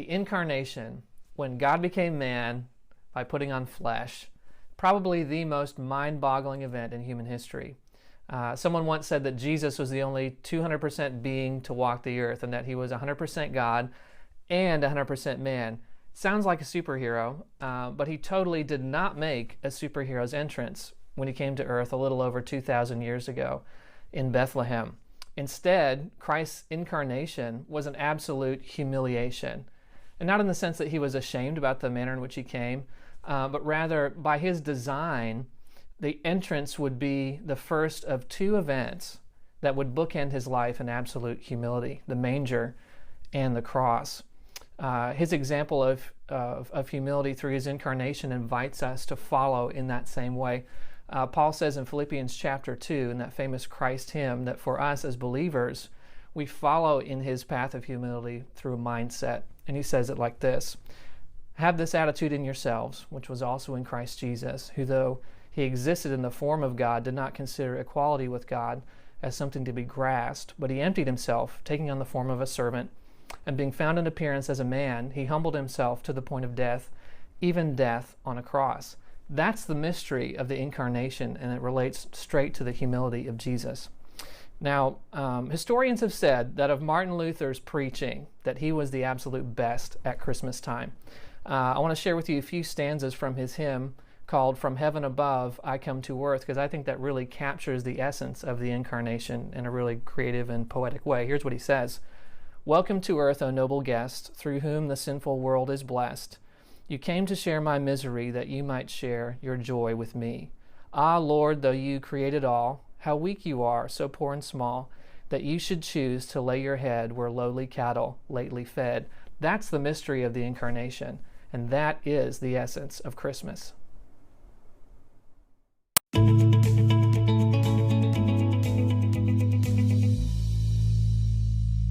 the incarnation, when God became man by putting on flesh, probably the most mind-boggling event in human history. Someone once said that Jesus was the only 200% being to walk the earth, and that he was 100% God and 100% man. Sounds like a superhero, but he totally did not make a superhero's entrance when he came to earth a little over 2,000 years ago in Bethlehem. Instead, Christ's incarnation was an absolute humiliation. And not in the sense that he was ashamed about the manner in which he came, but rather by his design, the entrance would be the first of two events that would bookend his life in absolute humility: the manger and the cross. His example of humility through his incarnation invites us to follow in that same way. Paul says in Philippians chapter 2, in that famous Christ hymn, that for us as believers, we follow in his path of humility through a mindset. And he says it like this: "Have this attitude in yourselves, which was also in Christ Jesus, who though he existed in the form of God, did not consider equality with God as something to be grasped, but he emptied himself, taking on the form of a servant. And being found in appearance as a man, he humbled himself to the point of death, even death on a cross." That's the mystery of the incarnation, and it relates straight to the humility of Jesus. Now, historians have said that of Martin Luther's preaching, that he was the absolute best at Christmas time. I want to share with you a few stanzas from his hymn called "From Heaven Above, I Come to Earth," because I think that really captures the essence of the incarnation in a really creative and poetic way. Here's what he says: "Welcome to earth, O noble guest, through whom the sinful world is blessed. You came to share my misery, that you might share your joy with me. Ah, Lord, though you created all, how weak you are, so poor and small, that you should choose to lay your head where lowly cattle lately fed." That's the mystery of the incarnation, and that is the essence of Christmas.